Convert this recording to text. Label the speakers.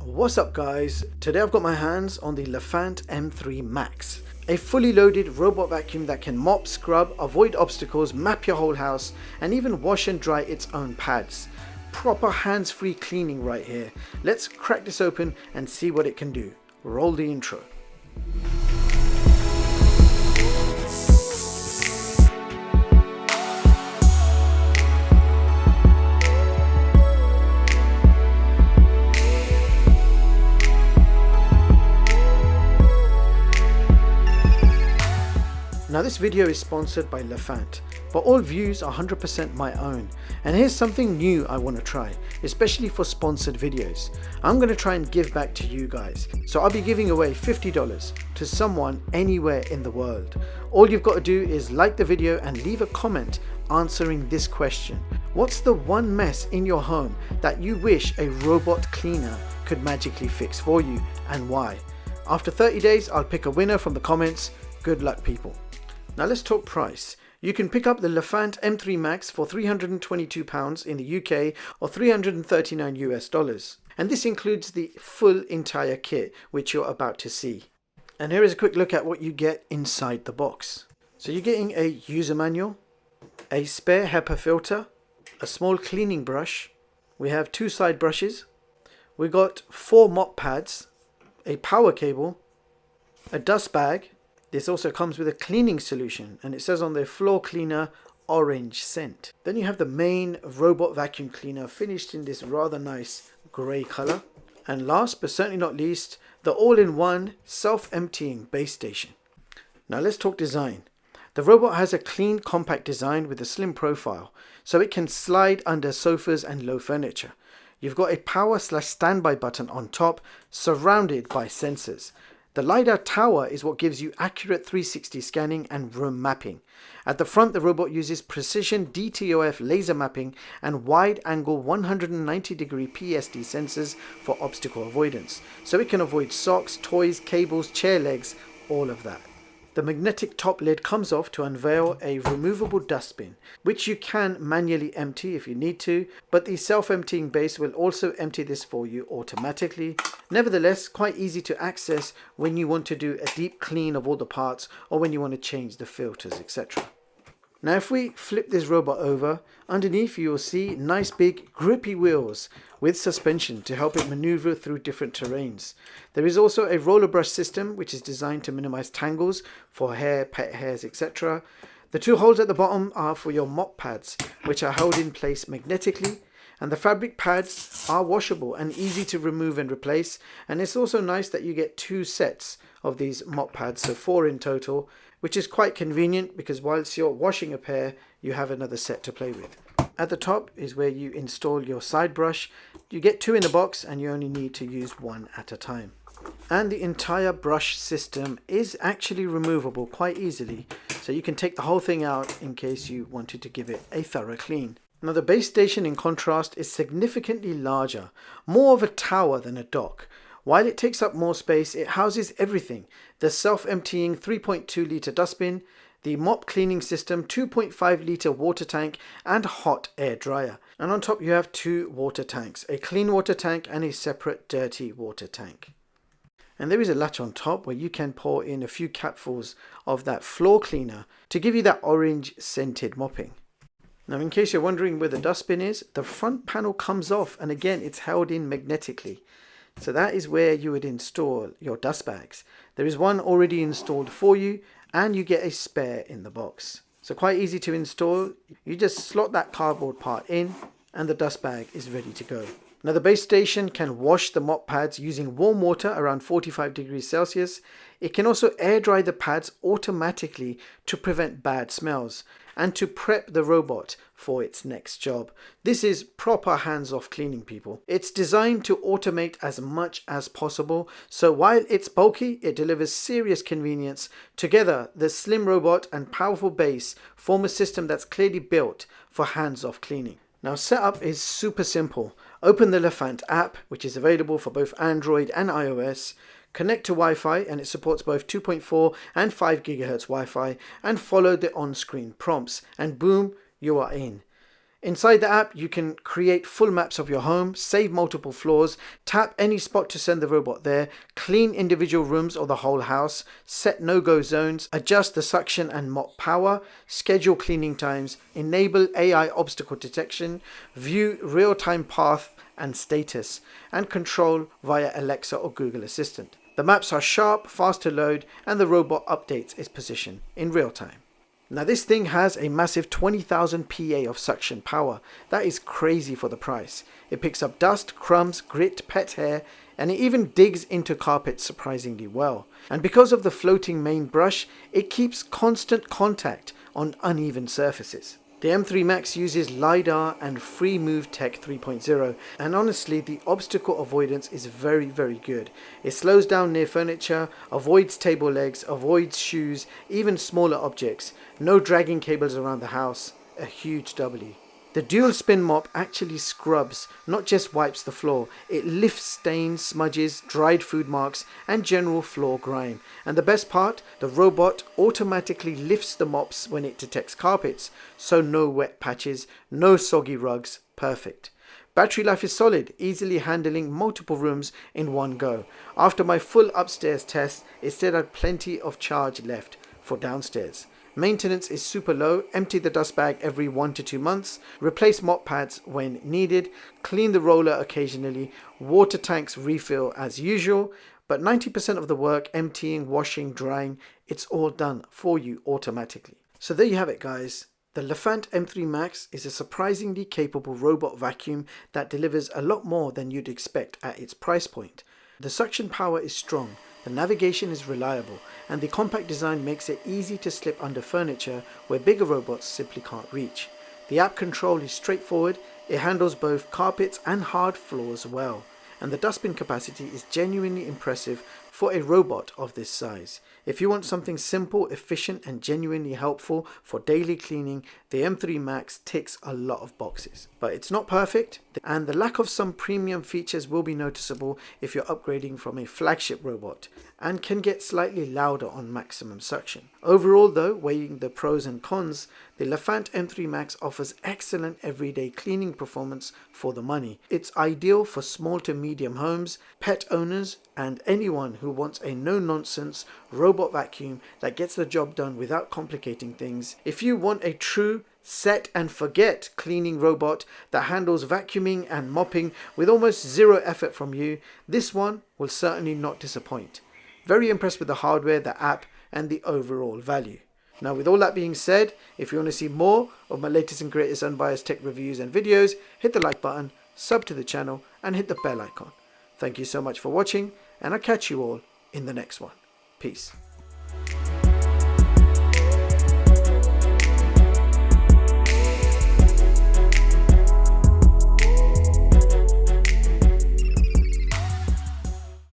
Speaker 1: What's up guys, today I've got my hands on the Lefant M3 Max, a fully loaded robot vacuum that can mop, scrub, avoid obstacles, map your whole house and even wash and dry its own pads. Proper hands-free cleaning right here. Let's crack this open and see what it can do. Roll the intro. Now this video is sponsored by Lefant, but all views are 100% my own. And here's something new I want to try, especially for sponsored videos. I'm going to try and give back to you guys. So I'll be giving away $50 to someone anywhere in the world. All you've got to do is like the video and leave a comment answering this question. What's the one mess in your home that you wish a robot cleaner could magically fix for you, and why? After 30 days, I'll pick a winner from the comments. Good luck, people. Now let's talk price. You can pick up the Lefant M3 Max for £322 in the UK or $339 US. And this includes the full entire kit, which you're about to see. And here is a quick look at what you get inside the box. So you're getting a user manual, a spare HEPA filter, a small cleaning brush. We have 2 side brushes. We got 4 mop pads, a power cable, a dust bag. This also comes with a cleaning solution, and it says on the floor cleaner orange scent. Then you have the main robot vacuum cleaner finished in this rather nice grey colour. And last but certainly not least, the all-in-one self-emptying base station. Now let's talk design. The robot has a clean, compact design with a slim profile, so it can slide under sofas and low furniture. You've got a power/standby button on top, surrounded by sensors. The LiDAR tower is what gives you accurate 360 scanning and room mapping. At the front, the robot uses precision DTOF laser mapping and wide-angle 190-degree PSD sensors for obstacle avoidance, so it can avoid socks, toys, cables, chair legs, all of that. The magnetic top lid comes off to unveil a removable dustbin, which you can manually empty if you need to, but the self-emptying base will also empty this for you automatically. Nevertheless, quite easy to access when you want to do a deep clean of all the parts or when you want to change the filters, etc. Now if we flip this robot over, underneath you will see nice big grippy wheels with suspension to help it maneuver through different terrains. There is also a roller brush system which is designed to minimize tangles for hair, pet hairs, etc. The 2 holes at the bottom are for your mop pads, which are held in place magnetically, and the fabric pads are washable and easy to remove and replace. And it's also nice that you get 2 sets of these mop pads, so 4 in total, which is quite convenient because whilst you're washing a pair, you have another set to play with. At the top is where you install your side brush. You get 2 in the box and you only need to use 1 at a time. And the entire brush system is actually removable quite easily, so you can take the whole thing out in case you wanted to give it a thorough clean. Now the base station, in contrast, is significantly larger, more of a tower than a dock. While it takes up more space, it houses everything: the self-emptying 3.2 litre dustbin, the mop cleaning system, 2.5 litre water tank and hot air dryer. And on top you have 2 water tanks, a clean water tank and a separate dirty water tank. And there is a latch on top where you can pour in a few capfuls of that floor cleaner to give you that orange scented mopping. Now in case you're wondering where the dustbin is, the front panel comes off and again it's held in magnetically. So that is where you would install your dust bags. There is one already installed for you and you get a spare in the box. So quite easy to install. You just slot that cardboard part in and the dust bag is ready to go. Now the base station can wash the mop pads using warm water around 45 degrees Celsius. It can also air dry the pads automatically to prevent bad smells and to prep the robot for its next job. This is proper hands-off cleaning, people. It's designed to automate as much as possible, so while it's bulky, it delivers serious convenience. Together, the slim robot and powerful base form a system that's clearly built for hands-off cleaning. Now setup is super simple. Open the Lefant app, which is available for both Android and iOS. Connect to Wi-Fi, and it supports both 2.4 and 5 GHz Wi-Fi, and follow the on-screen prompts and boom, you are in. Inside the app, you can create full maps of your home, save multiple floors, tap any spot to send the robot there, clean individual rooms or the whole house, set no-go zones, adjust the suction and mop power, schedule cleaning times, enable AI obstacle detection, view real-time path and status, and control via Alexa or Google Assistant. The maps are sharp, fast to load, and the robot updates its position in real time. Now this thing has a massive 20,000 PA of suction power. That is crazy for the price. It picks up dust, crumbs, grit, pet hair, and it even digs into carpets surprisingly well. And because of the floating main brush, it keeps constant contact on uneven surfaces. The M3 Max uses LiDAR and Free Move Tech 3.0, and honestly the obstacle avoidance is very good. It slows down near furniture, avoids table legs, avoids shoes, even smaller objects. No dragging cables around the house, a huge W. The dual spin mop actually scrubs, not just wipes the floor. It lifts stains, smudges, dried food marks and general floor grime. And the best part, the robot automatically lifts the mops when it detects carpets, so no wet patches, no soggy rugs, perfect. Battery life is solid, easily handling multiple rooms in one go. After my full upstairs test, it still had plenty of charge left for downstairs. Maintenance is super low, empty the dust bag every 1 to 2 months, replace mop pads when needed, clean the roller occasionally, water tanks refill as usual, but 90% of the work, emptying, washing, drying, it's all done for you automatically. So there you have it guys. The Lefant M3 Max is a surprisingly capable robot vacuum that delivers a lot more than you'd expect at its price point. The suction power is strong, the navigation is reliable, and the compact design makes it easy to slip under furniture where bigger robots simply can't reach. The app control is straightforward, it handles both carpets and hard floors well, and the dustbin capacity is genuinely impressive for a robot of this size. If you want something simple, efficient and genuinely helpful for daily cleaning, the M3 Max ticks a lot of boxes. But it's not perfect, and the lack of some premium features will be noticeable if you're upgrading from a flagship robot, and can get slightly louder on maximum suction. Overall though, weighing the pros and cons, the Lefant M3 Max offers excellent everyday cleaning performance for the money. It's ideal for small to medium homes, pet owners, and anyone who wants a no-nonsense robot vacuum that gets the job done without complicating things. If you want a true set and forget cleaning robot that handles vacuuming and mopping with almost zero effort from you, this one will certainly not disappoint. Very impressed with the hardware, the app and the overall value. Now with all that being said, if you want to see more of my latest and greatest unbiased tech reviews and videos, hit the like button, sub to the channel and hit the bell icon. Thank you so much for watching, and I'll catch you all in the next one. Peace.